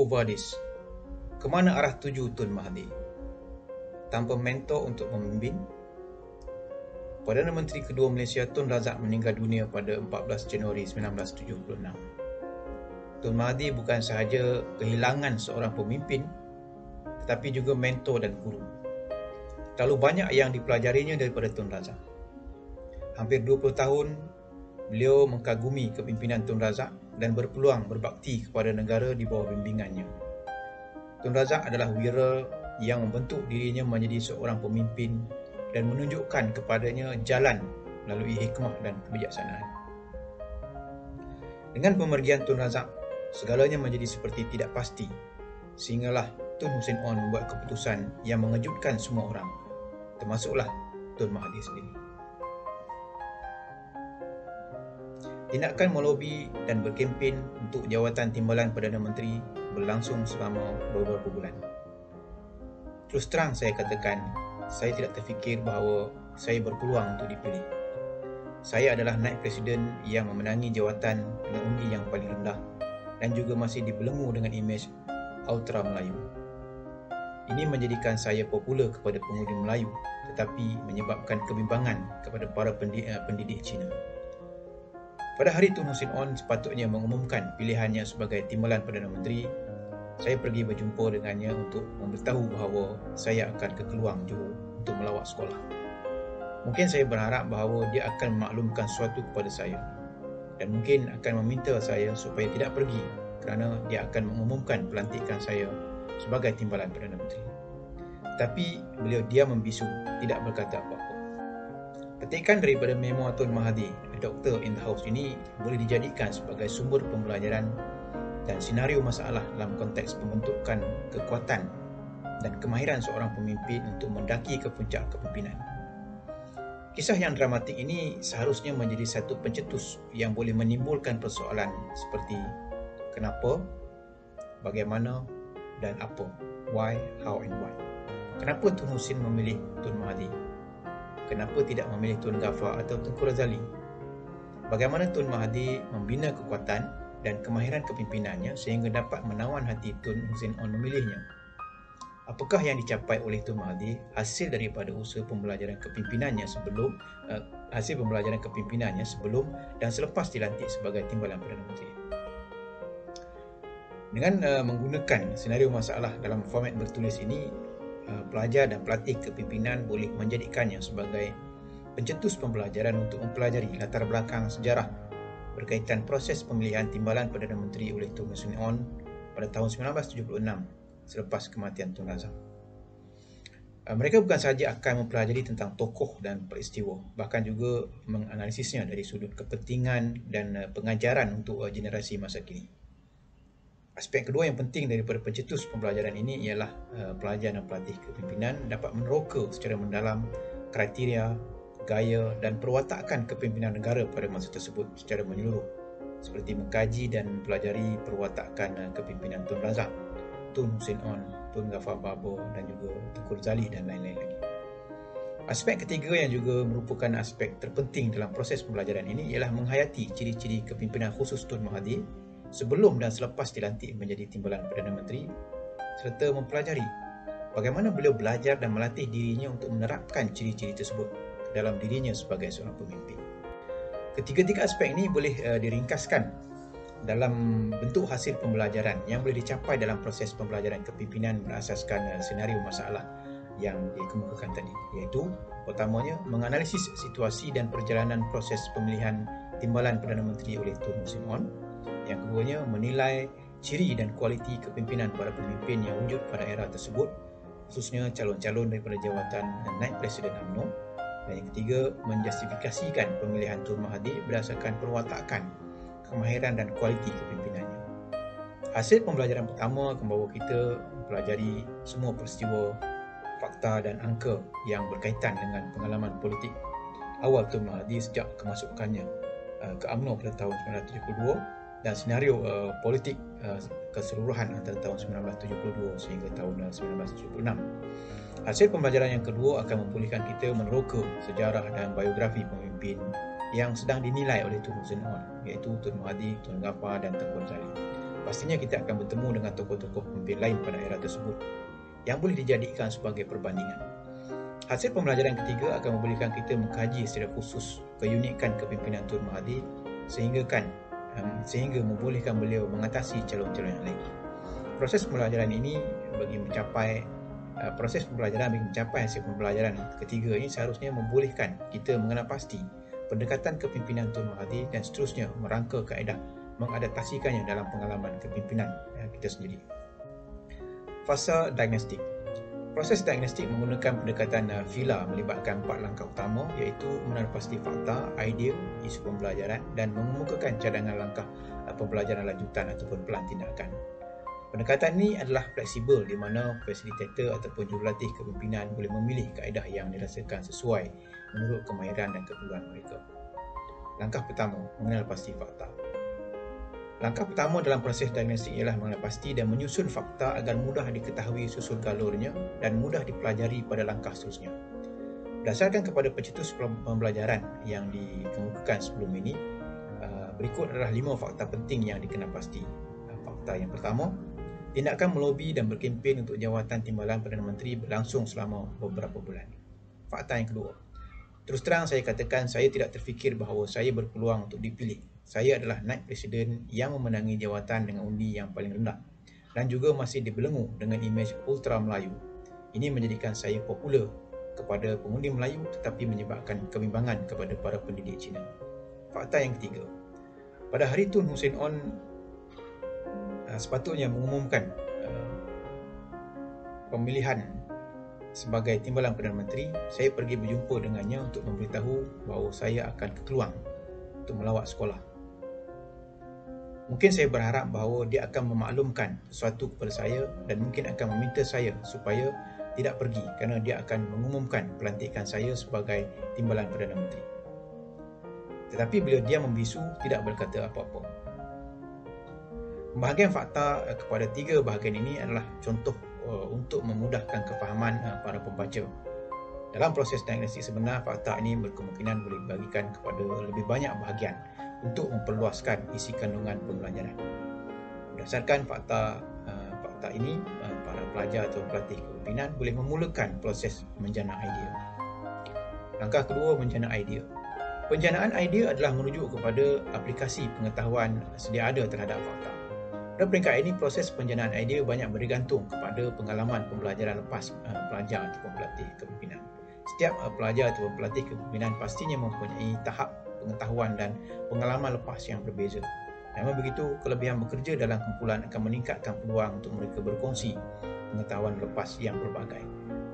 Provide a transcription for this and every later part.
Quo Vadis? Kemana arah tuju Tun Mahathir? Tanpa mentor untuk memimpin? Perdana Menteri kedua Malaysia Tun Razak meninggal dunia pada 14 Januari 1976. Tun Mahathir bukan sahaja kehilangan seorang pemimpin, tetapi juga mentor dan guru. Terlalu banyak yang dipelajarinya daripada Tun Razak. Hampir 20 tahun beliau mengkagumi kepimpinan Tun Razak dan berpeluang berbakti kepada negara di bawah bimbingannya. Tun Razak adalah wira yang membentuk dirinya menjadi seorang pemimpin dan menunjukkan kepadanya jalan melalui hikmah dan kebijaksanaan. Dengan pemergian Tun Razak, segalanya menjadi seperti tidak pasti, sehinggalah Tun Hussein Onn membuat keputusan yang mengejutkan semua orang, termasuklah Tun Mahathir sendiri. Tindakan melobi dan berkempen untuk jawatan timbalan Perdana Menteri berlangsung selama beberapa bulan. Terus terang saya katakan, saya tidak terfikir bahawa saya berpeluang untuk dipilih. Saya adalah naib presiden yang memenangi jawatan dengan undi yang paling rendah dan juga masih dibelenggu dengan imej Ultra Melayu. Ini menjadikan saya popular kepada pengundi Melayu, tetapi menyebabkan kebimbangan kepada para pendidik Cina. Pada hari Tun Hussein Onn sepatutnya mengumumkan pilihannya sebagai timbalan Perdana Menteri, saya pergi berjumpa dengannya untuk memberitahu bahawa saya akan ke Keluang, Johor untuk melawat sekolah. Mungkin saya berharap bahawa dia akan memaklumkan sesuatu kepada saya dan mungkin akan meminta saya supaya tidak pergi kerana dia akan mengumumkan pelantikan saya sebagai timbalan Perdana Menteri. Tapi beliau diam membisu, tidak berkata apa-apa. Petikan daripada memoir Tun Mahathir, A Doctor in the House ini boleh dijadikan sebagai sumber pembelajaran dan senario masalah dalam konteks pembentukan kekuatan dan kemahiran seorang pemimpin untuk mendaki ke puncak kepimpinan. Kisah yang dramatik ini seharusnya menjadi satu pencetus yang boleh menimbulkan persoalan seperti kenapa, bagaimana dan apa, why, how and why. Kenapa Tun Hussein memilih Tun Mahathir? Kenapa tidak memilih Tun Ghaffar atau Tengku Razali? Bagaimana Tun Mahathir membina kekuatan dan kemahiran kepimpinannya sehingga dapat menawan hati Tun Hussein Onn memilihnya? Apakah yang dicapai oleh Tun Mahathir hasil daripada usaha pembelajaran kepimpinan sebelum dan selepas dilantik sebagai timbalan Perdana Menteri? Dengan menggunakan senario masalah dalam format bertulis ini, pelajar dan pelatih kepimpinan boleh menjadikannya sebagai pencetus pembelajaran untuk mempelajari latar belakang sejarah berkaitan proses pemilihan timbalan Perdana Menteri oleh Tun Hussein Onn pada tahun 1976 selepas kematian Tun Razak. Mereka bukan sahaja akan mempelajari tentang tokoh dan peristiwa, bahkan juga menganalisisnya dari sudut kepentingan dan pengajaran untuk generasi masa kini. Aspek kedua yang penting daripada pencetus pembelajaran ini ialah pelajar dan pelatih kepimpinan dapat meneroka secara mendalam kriteria, gaya dan perwatakan kepimpinan negara pada masa tersebut secara menyeluruh, seperti mengkaji dan mempelajari perwatakan kepimpinan Tun Razak, Tun Hussein Onn, Tun Ghaffar Babur dan juga Tengku Razali dan lain-lain lagi. Aspek ketiga yang juga merupakan aspek terpenting dalam proses pembelajaran ini ialah menghayati ciri-ciri kepimpinan khusus Tun Mahathir sebelum dan selepas dilantik menjadi timbalan Perdana Menteri, serta mempelajari bagaimana beliau belajar dan melatih dirinya untuk menerapkan ciri-ciri tersebut dalam dirinya sebagai seorang pemimpin. Ketiga-tiga aspek ini boleh diringkaskan dalam bentuk hasil pembelajaran yang boleh dicapai dalam proses pembelajaran kepimpinan berasaskan senario masalah yang dikemukakan tadi, iaitu pertamanya menganalisis situasi dan perjalanan proses pemilihan timbalan Perdana Menteri oleh Tun Hussein Onn. Yang keduanya, menilai ciri dan kualiti kepimpinan para pemimpin yang wujud pada era tersebut, khususnya calon-calon daripada jawatan naib presiden UMNO. Dan yang ketiga, menjustifikasikan pemilihan Tun Mahathir berdasarkan perwatakan, kemahiran dan kualiti kepimpinannya. Hasil pembelajaran pertama akan membawa kita mempelajari semua peristiwa, fakta dan angka yang berkaitan dengan pengalaman politik awal Tun Mahathir sejak kemasukannya ke UMNO pada tahun 1972 dan senario politik keseluruhan antara tahun 1972 sehingga tahun 1976. Hasil pembelajaran yang kedua akan membolehkan kita meneroka sejarah dan biografi pemimpin yang sedang dinilai oleh Tun Hussein Onn, iaitu Tun Mahathir, Tun Ghaffar dan Tengku Razali. pastinya kita akan bertemu dengan tokoh-tokoh pemimpin lain pada era tersebut yang boleh dijadikan sebagai perbandingan. Hasil pembelajaran ketiga akan membolehkan kita mengkaji secara khusus keunikan kepimpinan Tun Mahathir sehingga membolehkan beliau mengatasi calon-calon yang lain. Proses pembelajaran bagi mencapai hasil pembelajaran ketiga ini seharusnya membolehkan kita mengenal pasti pendekatan kepimpinan Tun Mahathir dan seterusnya merangka kaedah mengadaptasikannya dalam pengalaman kepimpinan kita sendiri. Fasa diagnostik. Proses diagnostik menggunakan pendekatan FILA melibatkan 4 langkah utama, iaitu mengenal pasti fakta, idea, isu pembelajaran dan mengemukakan cadangan langkah pembelajaran lanjutan ataupun pelan tindakan. Pendekatan ini adalah fleksibel di mana fasilitator ataupun jurulatih kepimpinan boleh memilih kaedah yang dirasakan sesuai menurut kemahiran dan keperluan mereka. Langkah pertama, mengenal pasti fakta. Langkah pertama dalam proses diagnostik ialah mengenal pasti dan menyusun fakta agar mudah diketahui susul galurnya dan mudah dipelajari pada langkah seterusnya. Berdasarkan kepada pencetus pembelajaran yang dikemukakan sebelum ini, berikut adalah 5 fakta penting yang dikenal pasti. Fakta yang pertama, tindakan melobi dan berkempen untuk jawatan timbalan Perdana Menteri berlangsung selama beberapa bulan. Fakta yang kedua, terus terang saya katakan saya tidak terfikir bahawa saya berpeluang untuk dipilih. Saya adalah naib presiden yang memenangi jawatan dengan undi yang paling rendah dan juga masih dibelenggu dengan imej ultra Melayu. Ini menjadikan saya popular kepada pengundi Melayu tetapi menyebabkan kebimbangan kepada para pendidik Cina. Fakta yang ketiga, pada hari Tun Hussein On sepatutnya mengumumkan pemilihan sebagai timbalan Perdana Menteri, saya pergi berjumpa dengannya untuk memberitahu bahawa saya akan ke Keluang untuk melawat sekolah. Mungkin saya berharap bahawa dia akan memaklumkan sesuatu kepada saya dan mungkin akan meminta saya supaya tidak pergi kerana dia akan mengumumkan pelantikan saya sebagai timbalan Perdana Menteri. Tetapi beliau diam membisu, tidak berkata apa-apa. Pembahagian fakta kepada 3 bahagian ini adalah contoh untuk memudahkan kefahaman para pembaca. Dalam proses diagnostik sebenar, fakta ini berkemungkinan boleh dibagikan kepada lebih banyak bahagian untuk memperluaskan isi kandungan pembelajaran. Berdasarkan fakta ini, para pelajar atau pelatih kepimpinan boleh memulakan proses menjana idea. Langkah kedua, menjana idea. Penjanaan idea adalah merujuk kepada aplikasi pengetahuan sedia ada terhadap fakta. Pada peringkat ini, proses penjanaan idea banyak bergantung kepada pengalaman pembelajaran lepas pelajar atau pelatih kepimpinan. Setiap pelajar atau pelatih kepimpinan pastinya mempunyai tahap pengetahuan dan pengalaman lepas yang berbeza. Namun begitu, kelebihan bekerja dalam kumpulan akan meningkatkan peluang untuk mereka berkongsi pengetahuan lepas yang berbagai.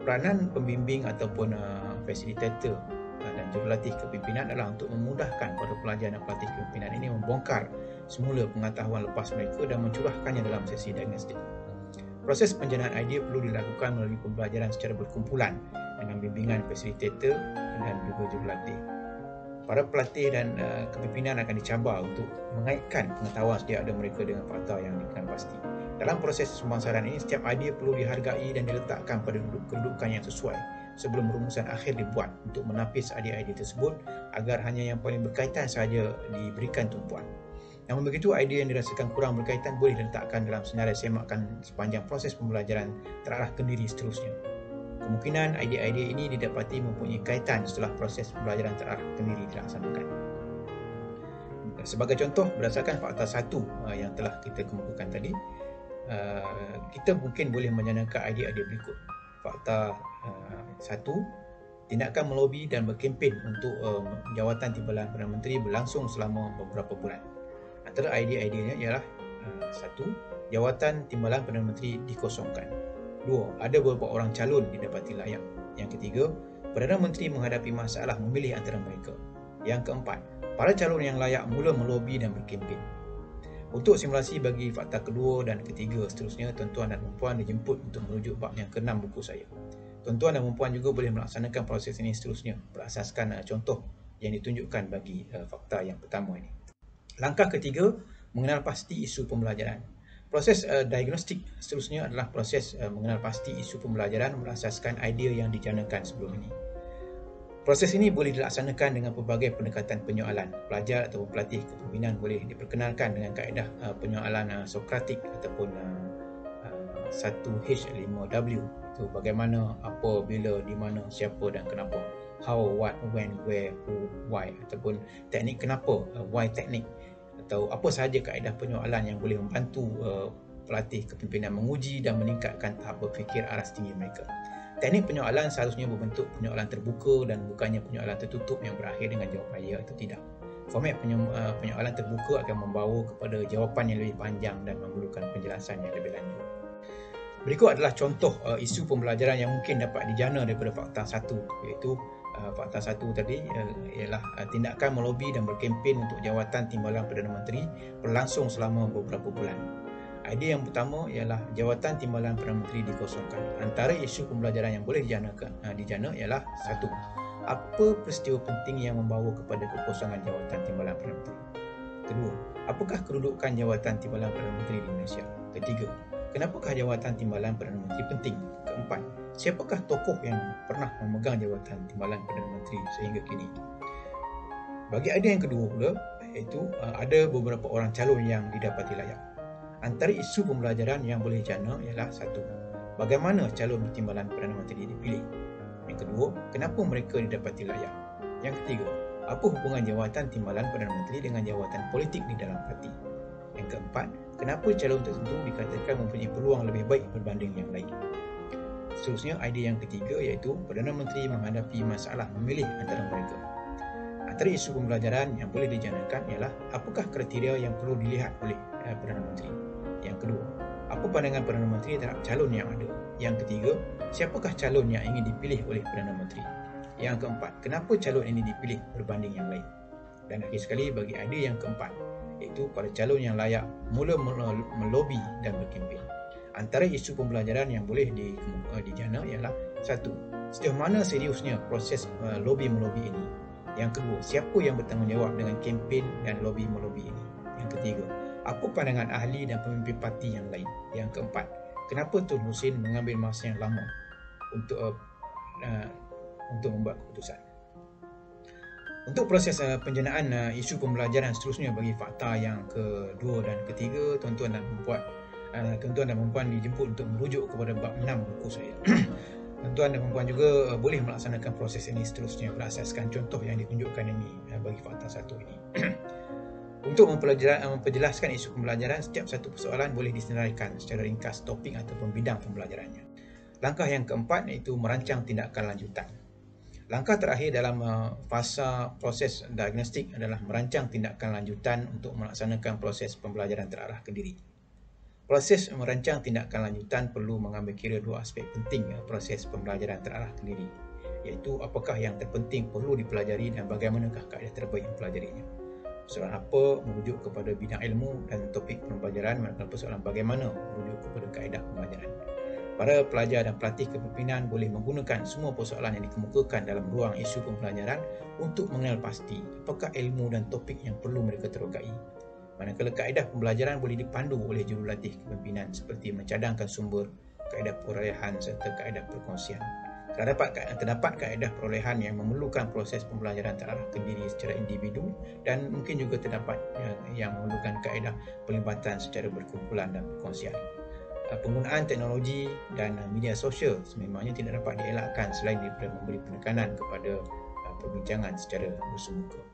Peranan pembimbing ataupun fasilitator dan jurulatih kepimpinan adalah untuk memudahkan para pelajar dan pelatih kepimpinan ini membongkar semula pengetahuan lepas mereka dan mencurahkannya dalam sesi diagnostik. Proses penjanaan idea perlu dilakukan melalui pembelajaran secara berkumpulan dengan bimbingan fasilitator dan juga jurulatih. Para pelatih dan kepimpinan akan dicabar untuk mengaitkan pengetahuan sedia ada mereka dengan fakta yang dikenal pasti. Dalam proses pemasaran ini, setiap idea perlu dihargai dan diletakkan pada kedudukan yang sesuai sebelum rumusan akhir dibuat untuk menapis idea-idea tersebut agar hanya yang paling berkaitan sahaja diberikan tumpuan. Namun begitu, idea yang dirasakan kurang berkaitan boleh diletakkan dalam senarai semakan sepanjang proses pembelajaran terarah ke diri seterusnya. Kemungkinan idea-idea ini didapati mempunyai kaitan setelah proses pembelajaran terarah ke diri dilaksanakan. Sebagai contoh, berdasarkan fakta 1 yang telah kita kemukakan tadi, kita mungkin boleh menjanakan idea-idea berikut. Fakta 1, tindakan melobi dan berkempen untuk jawatan timbalan Perdana Menteri berlangsung selama beberapa bulan. Antara idea-ideanya ialah 1, jawatan timbalan Perdana Menteri dikosongkan. 2, ada beberapa orang calon didapati layak. Yang ketiga, Perdana Menteri menghadapi masalah memilih antara mereka. Yang keempat, para calon yang layak mula melobi dan berkempen. Untuk simulasi bagi fakta kedua dan ketiga seterusnya, tuan-tuan dan puan dijemput untuk merujuk bab yang ke-6 buku saya. Tuan-tuan dan puan juga boleh melaksanakan proses ini seterusnya berasaskan contoh yang ditunjukkan bagi fakta yang pertama ini. Langkah ketiga, mengenal pasti isu pembelajaran. Proses diagnostik seterusnya adalah proses mengenal pasti isu pembelajaran berasaskan idea yang dijanakan sebelum ini. Proses ini boleh dilaksanakan dengan pelbagai pendekatan penyoalan. Pelajar atau pelatih kepimpinan boleh diperkenalkan dengan kaedah penyoalan Sokratik ataupun 1H5W. Itu bagaimana, apa, bila, di mana, siapa dan kenapa. How, what, when, where, who, why, ataupun teknik kenapa, why teknik, atau apa sahaja kaedah penyoalan yang boleh membantu pelatih kepimpinan menguji dan meningkatkan tahap berfikir aras tinggi mereka. Teknik penyoalan seharusnya berbentuk penyoalan terbuka dan bukannya penyoalan tertutup yang berakhir dengan jawapan ya atau tidak. Format penyoalan terbuka akan membawa kepada jawapan yang lebih panjang dan memerlukan penjelasan yang lebih lanjut. Berikut adalah contoh isu pembelajaran yang mungkin dapat dijana daripada fakta 1, iaitu fakta 1 tadi ialah tindakan melobi dan berkempen untuk jawatan timbalan Perdana Menteri berlangsung selama beberapa bulan. Idea yang pertama ialah jawatan timbalan Perdana Menteri dikosongkan. Antara isu pembelajaran yang boleh dijana ialah 1. Apa peristiwa penting yang membawa kepada kekosongan jawatan timbalan Perdana Menteri? Kedua, apakah kedudukan jawatan timbalan Perdana Menteri di Malaysia? Ketiga, kenapakah jawatan timbalan Perdana Menteri penting? Keempat, siapakah tokoh yang pernah memegang jawatan timbalan Perdana Menteri sehingga kini? Bagi idea yang kedua pula, iaitu ada beberapa orang calon yang didapati layak. Antara isu pembelajaran yang boleh dijana ialah 1. Bagaimana calon bertimbalan Perdana Menteri dipilih? Yang kedua, kenapa mereka didapati layak? Yang ketiga, apa hubungan jawatan timbalan Perdana Menteri dengan jawatan politik di dalam parti? Yang keempat, kenapa calon tertentu dikatakan mempunyai peluang lebih baik berbanding yang lain? Seterusnya, idea yang ketiga iaitu Perdana Menteri menghadapi masalah memilih antara mereka. Antara isu pembelajaran yang boleh dijanakan ialah apakah kriteria yang perlu dilihat oleh Perdana Menteri? Yang kedua, apa pandangan Perdana Menteri terhadap calon yang ada? Yang ketiga, siapakah calon yang ingin dipilih oleh Perdana Menteri? Yang keempat, kenapa calon ini dipilih berbanding yang lain? Dan akhir sekali, bagi idea yang keempat, iaitu para calon yang layak mula melobi dan berkempen. Antara isu pembelajaran yang boleh dijana ialah 1. Sejauh mana seriusnya proses lobi-melobi ini? Yang kedua, siapa yang bertanggungjawab dengan kempen dan lobi-melobi ini? Yang ketiga, apa pandangan ahli dan pemimpin parti yang lain? Yang keempat, kenapa Tun Hussein mengambil masa yang lama untuk membuat keputusan? Untuk proses penjanaan isu pembelajaran seterusnya bagi fakta yang kedua dan ketiga, tuan-tuan dan puan dijemput untuk merujuk kepada bab 6 buku saya. Tuan dan puan juga boleh melaksanakan proses ini seterusnya berasaskan contoh yang ditunjukkan ini bagi fakta 1 ini. Untuk memperjelaskan isu pembelajaran, setiap satu persoalan boleh disenaraikan secara ringkas topik ataupun bidang pembelajarannya. Langkah yang keempat iaitu merancang tindakan lanjutan. Langkah terakhir dalam fasa proses diagnostik adalah merancang tindakan lanjutan untuk melaksanakan proses pembelajaran terarah ke diri. Proses merancang tindakan lanjutan perlu mengambil kira dua aspek penting proses pembelajaran terarah ke diri, iaitu apakah yang terpenting perlu dipelajari dan bagaimanakah kaedah terbaik mempelajarinya. Persoalan apa merujuk kepada bidang ilmu dan topik pembelajaran, manakala persoalan bagaimana merujuk kepada kaedah pembelajaran. Para pelajar dan pelatih kepimpinan boleh menggunakan semua persoalan yang dikemukakan dalam ruang isu pembelajaran untuk mengenal pasti apakah ilmu dan topik yang perlu mereka terokai. Manakala kaedah pembelajaran boleh dipandu oleh jurulatih kepimpinan seperti mencadangkan sumber, kaedah perolehan serta kaedah perkongsian. Terdapat kaedah perolehan yang memerlukan proses pembelajaran terarah ke diri secara individu dan mungkin juga terdapat yang memerlukan kaedah pelibatan secara berkumpulan dan perkongsian. Penggunaan teknologi dan media sosial sememangnya tidak dapat dielakkan selain daripada memberi penekanan kepada perbincangan secara bersumuka.